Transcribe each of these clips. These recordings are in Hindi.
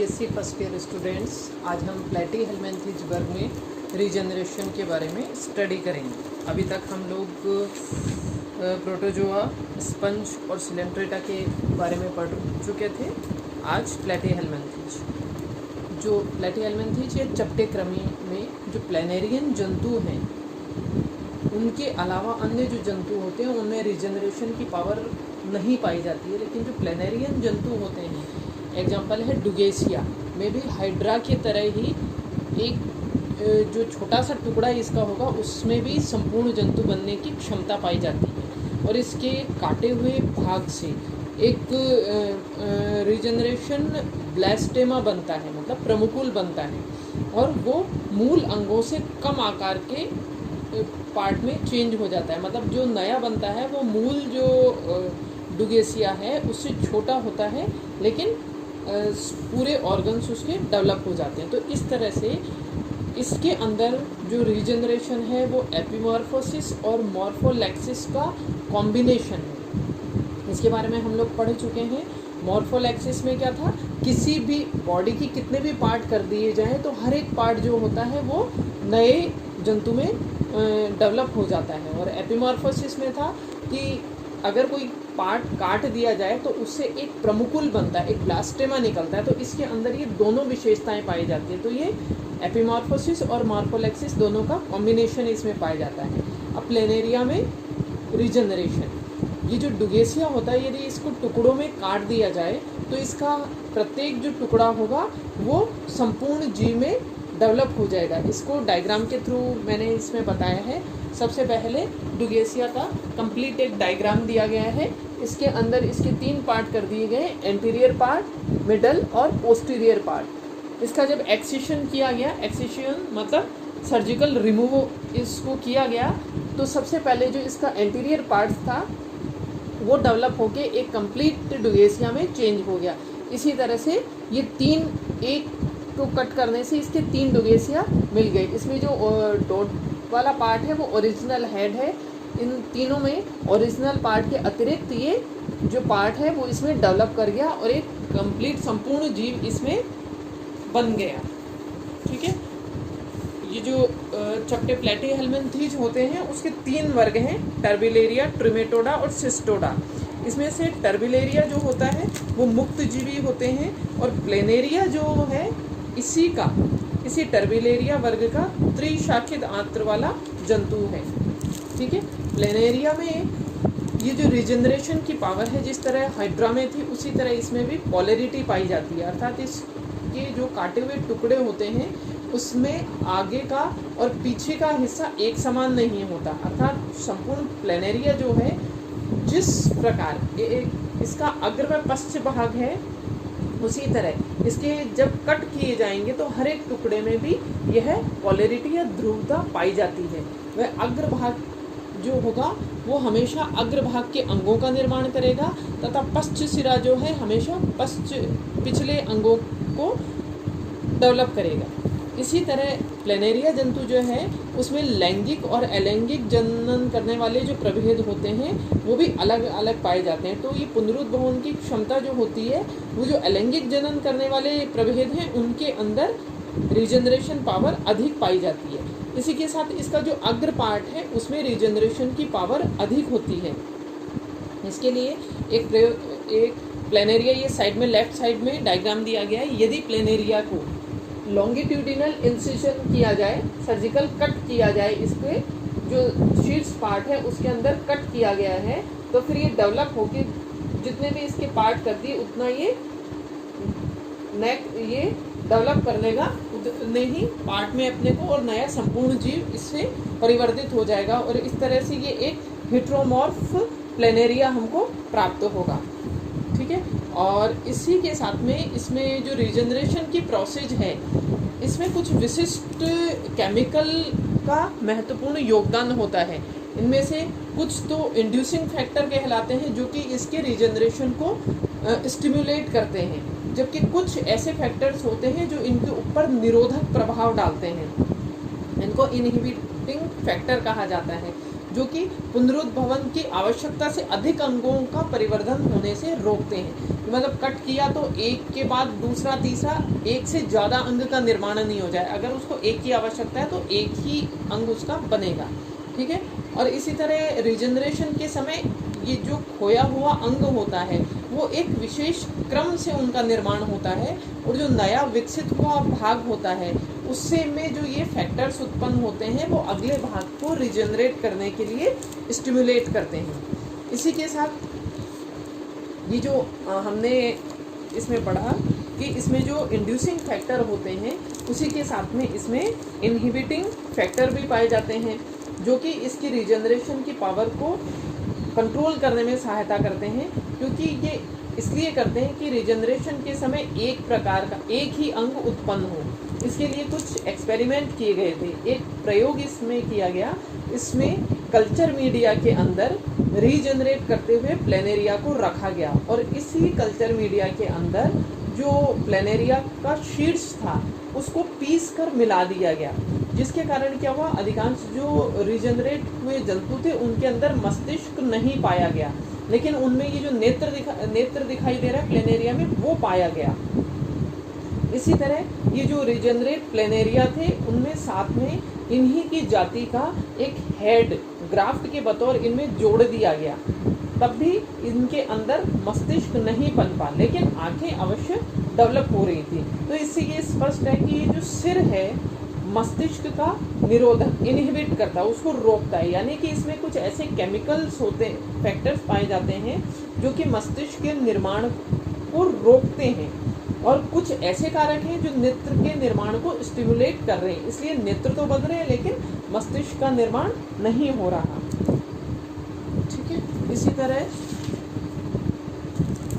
बीएससी फर्स्ट ईयर स्टूडेंट्स, आज हम प्लेटी-हेलमिंथेज वर्ग में रीजनरेशन के बारे में स्टडी करेंगे। अभी तक हम लोग प्रोटोजोआ, स्पंज और सिलेंट्रेटा के बारे में पढ़ चुके थे। आज प्लेटी-हेलमिंथेज। जो प्लेटी-हेलमिंथेज या चपटे कृमि में जो प्लेनेरियन जंतु हैं, उनके अलावा अन्य जो जंतु होते हैं उनमें रीजनरेशन की पावर नहीं पाई जाती है, लेकिन जो प्लेनेरियन जंतु होते हैं, एग्जाम्पल है डुगेसिया में भी हाइड्रा की तरह ही एक जो छोटा सा टुकड़ा इसका होगा उसमें भी संपूर्ण जंतु बनने की क्षमता पाई जाती है। और इसके काटे हुए भाग से एक रीजनरेशन ब्लास्टेमा बनता है, मतलब प्रमुकुल बनता है, और वो मूल अंगों से कम आकार के पार्ट में चेंज हो जाता है। मतलब जो नया बनता है वो मूल जो डुगेसिया है उससे छोटा होता है, लेकिन पूरे ऑर्गन्स उसके डेवलप हो जाते हैं। तो इस तरह से इसके अंदर जो रीजनरेशन है वो एपिमॉर्फोसिस और मॉर्फोलेक्सिस का कॉम्बिनेशन है। इसके बारे में हम लोग पढ़ चुके हैं। मॉर्फोलेक्सिस में क्या था, किसी भी बॉडी की कितने भी पार्ट कर दिए जाएं तो हर एक पार्ट जो होता है वो नए जंतु में डेवलप हो जाता है। और एपिमॉर्फोसिस में था कि अगर कोई पार्ट काट दिया जाए तो उससे एक प्रमुकुल बनता है, एक ब्लास्टेमा निकलता है। तो इसके अंदर ये दोनों विशेषताएं पाई जाती है। तो ये एपिमॉर्फोसिस और मॉर्फोलेक्सिस दोनों का कॉम्बिनेशन इसमें पाया जाता है। अब प्लेनेरिया में रीजनरेशन, ये जो डुगेसिया होता है, यदि इसको टुकड़ों में काट दिया जाए तो इसका प्रत्येक जो टुकड़ा होगा वो संपूर्ण जीव में डेवलप हो जाएगा। इसको डायग्राम के थ्रू मैंने इसमें बताया है। सबसे पहले डुगेसिया का कंप्लीट एक डायग्राम दिया गया है। इसके अंदर इसके 3 पार्ट कर दिए गए, एंटीरियर पार्ट, मिडल और पोस्टीरियर पार्ट। इसका जब एक्सिशन किया गया, एक्सिशन मतलब सर्जिकल रिमूव इसको किया गया, तो सबसे पहले जो इसका एंटीरियर पार्ट था वो डेवलप होके एक कंप्लीट डुगेसिया में चेंज हो गया। इसी तरह से ये 3 एक को कट करने से इसके 3 डुगेसिया मिल गए। इसमें जो डॉट वाला पार्ट है वो ओरिजिनल हेड है। इन तीनों में ओरिजिनल पार्ट के अतिरिक्त ये जो पार्ट है वो इसमें डेवलप कर गया और एक कंप्लीट संपूर्ण जीव इसमें बन गया। ठीक है। ये जो चपटे प्लेटी-हेलमिंथेज होते हैं उसके 3 वर्ग हैं, टर्बिलेरिया, ट्रिमेटोडा और सिस्टोडा। इसमें से टर्बिलेरिया जो होता है वो मुक्त जीवी होते हैं, और प्लेनेरिया जो है इसी टर्बिलेरिया वर्ग का त्रिशाखित आंत्र वाला जंतु है। ठीक है। प्लेनेरिया में ये जो रीजनरेशन की पावर है, जिस तरह हाइड्रा में थी उसी तरह इसमें भी पोलैरिटी पाई जाती है। अर्थात इसके जो काटे हुए टुकड़े होते हैं उसमें आगे का और पीछे का हिस्सा एक समान नहीं होता। अर्थात संपूर्ण प्लेनेरिया जो है, जिस प्रकार इसका अग्र व पश्च भाग है, उसी तरह इसके जब कट किए जाएंगे तो हर एक टुकड़े में भी यह पोलैरिटी या ध्रुवता पाई जाती है। वह अग्रभाग जो होगा वो हमेशा अग्रभाग के अंगों का निर्माण करेगा, तथा पश्च सिरा जो है हमेशा पिछले अंगों को डेवलप करेगा। इसी तरह प्लेनेरिया जंतु जो है उसमें लैंगिक और अलैंगिक जनन करने वाले जो प्रभेद होते हैं वो भी अलग अलग पाए जाते हैं। तो ये पुनरुद्भवन की क्षमता जो होती है, वो जो अलैंगिक जनन करने वाले प्रभेद हैं उनके अंदर रीजनरेशन पावर अधिक पाई जाती है। इसी के साथ इसका जो अग्र पार्ट है उसमें रीजनरेशन की पावर अधिक होती है। इसके लिए एक प्लेनेरिया, ये साइड में लेफ्ट साइड में डायग्राम दिया गया है। यदि प्लेनेरिया को लॉन्गिट्यूडिनल इंसिजन किया जाए, सर्जिकल कट किया जाए, इसके जो शीर्ष पार्ट है उसके अंदर कट किया गया है, तो फिर ये डेवलप होकर जितने भी इसके पार्ट कर दिए उतना ये नेक ये डेवलप कर लेगा, उतने ही पार्ट में अपने को और नया संपूर्ण जीव इससे परिवर्तित हो जाएगा। और इस तरह से ये एक हेटेरोमॉर्फ प्लेनेरिया हमको प्राप्त होगा। ठीक है। और इसी के साथ में इसमें जो रीजनरेशन की प्रोसेस है, इसमें कुछ विशिष्ट केमिकल का महत्वपूर्ण योगदान होता है। इनमें से कुछ तो इंड्यूसिंग फैक्टर कहलाते हैं जो कि इसके रीजनरेशन को स्टिमुलेट करते हैं, जबकि कुछ ऐसे फैक्टर्स होते हैं जो इनके ऊपर निरोधक प्रभाव डालते हैं। इनको इनहिबिटिंग फैक्टर कहा जाता है। जो कि पुनरुद्भवन की आवश्यकता से अधिक अंगों का परिवर्धन होने से रोकते हैं। मतलब कट किया तो एक के बाद दूसरा तीसरा, एक से ज़्यादा अंग का निर्माण नहीं हो जाए। अगर उसको एक की आवश्यकता है तो एक ही अंग उसका बनेगा, ठीक है। और इसी तरह रिजनरेशन के समय ये जो खोया हुआ अंग होता है वो एक विशेष क्रम से उनका निर्माण होता है, और जो नया विकसित हुआ भाग होता है उससे में जो ये फैक्टर्स उत्पन्न होते हैं वो अगले भाग को रिजनरेट करने के लिए स्टिमुलेट करते हैं। इसी के साथ ये जो हमने इसमें पढ़ा कि इसमें जो इंड्यूसिंग फैक्टर होते हैं उसी के साथ में इसमें इनहिबिटिंग फैक्टर भी पाए जाते हैं, जो कि इसकी रिजनरेशन की पावर को कंट्रोल करने में सहायता करते हैं। क्योंकि ये इसलिए करते हैं कि रिजनरेशन के समय एक प्रकार का एक ही अंग उत्पन्न हो। इसके लिए कुछ एक्सपेरिमेंट किए गए थे। एक प्रयोग इसमें किया गया, इसमें कल्चर मीडिया के अंदर रीजनरेट करते हुए प्लेनेरिया को रखा गया, और इसी कल्चर मीडिया के अंदर जो प्लेनेरिया का शीर्ष था उसको पीस कर मिला दिया गया, जिसके कारण क्या हुआ, अधिकांश जो रिजनरेट हुए जंतु थे उनके अंदर मस्तिष्क नहीं पाया गया, लेकिन उनमें ये जो नेत्र दिखाई दे रहा है प्लेनेरिया में वो पाया गया। इसी तरह ये जो रिजनरेट प्लेनेरिया थे उनमें साथ में इन्हीं की जाति का एक हेड ग्राफ्ट के बतौर इनमें जोड़ दिया गया, तब भी इनके अंदर मस्तिष्क नहीं पन पा, लेकिन आंखें अवश्य डेवलप हो रही थी। तो इससे ये स्पष्ट है कि ये जो सिर है मस्तिष्क का निरोधक इनहिबिट करता है, उसको रोकता है, यानी कि इसमें कुछ ऐसे केमिकल्स होते फैक्टर्स पाए जाते हैं जो कि मस्तिष्क के निर्माण को रोकते हैं, और कुछ ऐसे कारक हैं जो नेत्र के निर्माण को स्टिमुलेट कर रहे हैं। इसलिए नेत्र तो बन रहे हैं लेकिन मस्तिष्क का निर्माण नहीं हो रहा, ठीक है। इसी तरह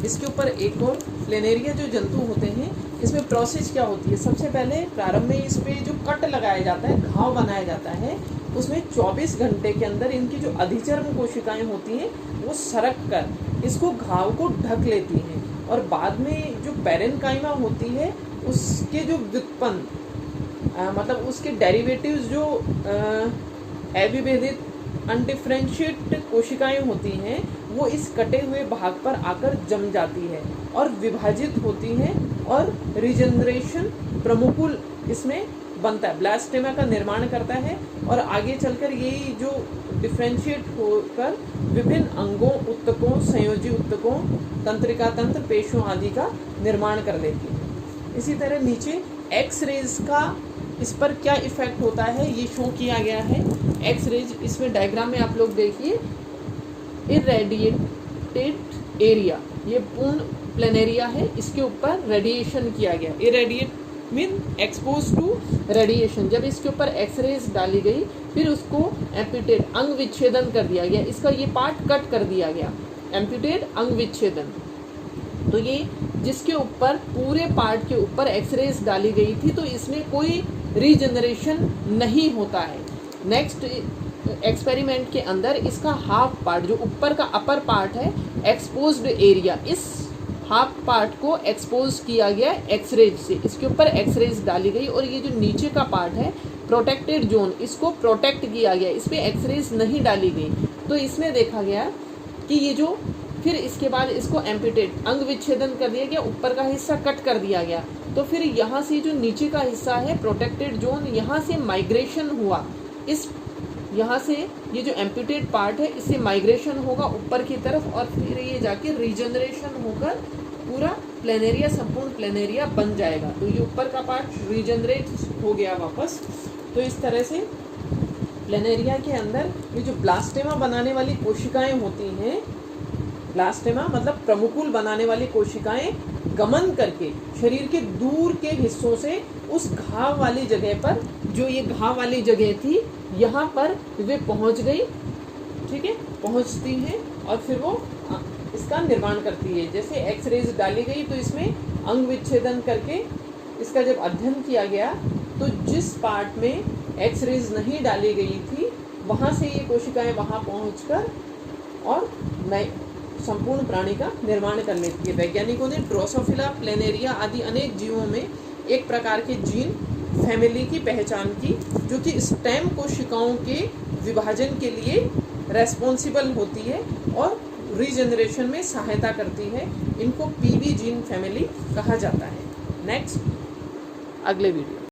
इसके ऊपर एक और प्लेनेरिया जो जंतु होते हैं इसमें प्रोसेस क्या होती है। सबसे पहले प्रारंभ में इस पे जो कट लगाया जाता है, घाव बनाया जाता है, उसमें 24 घंटे के अंदर इनकी जो अधिचर्म कोशिकाएं होती हैं वो सरक कर इसको घाव को ढक लेती हैं, और बाद में जो पैरेन्काइमा होती है उसके जो व्युत्पन्न मतलब उसके डेरिवेटिव्स जो अविभेदित अनडिफरेंशिएट कोशिकाएं होती हैं वो इस कटे हुए भाग पर आकर जम जाती है और विभाजित होती हैं, और रिजनरेशन प्रमुकुल इसमें बनता है, ब्लास्टेमा का निर्माण करता है, और आगे चलकर यही जो डिफरेंशिएट होकर विभिन्न अंगों, उत्तकों, संयोजी उत्तकों, तंत्रिका तंत्र, पेशियों आदि का निर्माण कर लेती है। इसी तरह नीचे एक्स रेज का इस पर क्या इफेक्ट होता है ये शो किया गया है। एक्स रेज इसमें डायग्राम में आप लोग देखिए, इरेडिएटेड एरिया, ये पूर्ण प्लेनेरिया है, इसके ऊपर रेडिएशन किया गया। Irradiate mean expose to radiation. जब इसके ऊपर एक्सरेज डाली गई फिर उसको एम्प्यूटेड अंग विच्छेदन कर दिया गया, इसका ये पार्ट कट कर दिया गया, एम्प्यूटेड अंग विच्छेदन। तो ये जिसके ऊपर पूरे पार्ट के ऊपर एक्सरेज डाली गई थी तो इसमें कोई रीजनरेशन नहीं होता है। नेक्स्ट एक्सपेरिमेंट के अंदर इसका हाफ पार्ट जो ऊपर का अपर पार्ट है एक्सपोज्ड एरिया, इस हाफ पार्ट को एक्सपोज किया गया एक्सरेज से, इसके ऊपर एक्सरेज डाली गई, और ये जो नीचे का पार्ट है प्रोटेक्टेड जोन, इसको प्रोटेक्ट किया गया, इस पर एक्सरेज नहीं डाली गई। तो इसमें देखा गया कि ये जो फिर इसके बाद इसको एम्प्यूटेड अंग विच्छेदन कर दिया गया, ऊपर का हिस्सा कट कर दिया गया, तो फिर यहाँ से जो नीचे का हिस्सा है प्रोटेक्टेड जोन, यहाँ से माइग्रेशन हुआ, इस यहाँ से ये जो एम्प्यूटेड पार्ट है इससे माइग्रेशन होगा ऊपर की तरफ, और फिर ये जाके रीजनरेशन होकर पूरा प्लेनेरिया, संपूर्ण प्लेनेरिया बन जाएगा। तो ये ऊपर का पार्ट रीजनरेट हो गया वापस। तो इस तरह से प्लेनेरिया के अंदर ये जो ब्लास्टेमा बनाने वाली कोशिकाएं होती हैं, ब्लास्टेमा मतलब प्रमुकुल बनाने वाली कोशिकाएं गमन करके शरीर के दूर के हिस्सों से उस घाव वाली जगह पर, जो ये घाव वाली जगह थी यहाँ पर वे पहुँच गई, ठीक है, पहुँचती हैं और फिर वो इसका निर्माण करती है। जैसे एक्सरेज डाली गई तो इसमें अंग विच्छेदन करके इसका जब अध्ययन किया गया तो जिस पार्ट में एक्सरेज नहीं डाली गई थी वहाँ से ये कोशिकाएं वहाँ पहुँचकर और नए संपूर्ण प्राणी का निर्माण कर लेती है। वैज्ञानिकों ने ड्रोसोफिला, प्लेनेरिया आदि अनेक जीवों में एक प्रकार के जीन फैमिली की पहचान की, जो कि स्टेम कोशिकाओं के विभाजन के लिए रेस्पॉन्सिबल होती है और रीजनरेशन में सहायता करती है। इनको पीबी जीन फैमिली कहा जाता है। नेक्स्ट, अगले वीडियो।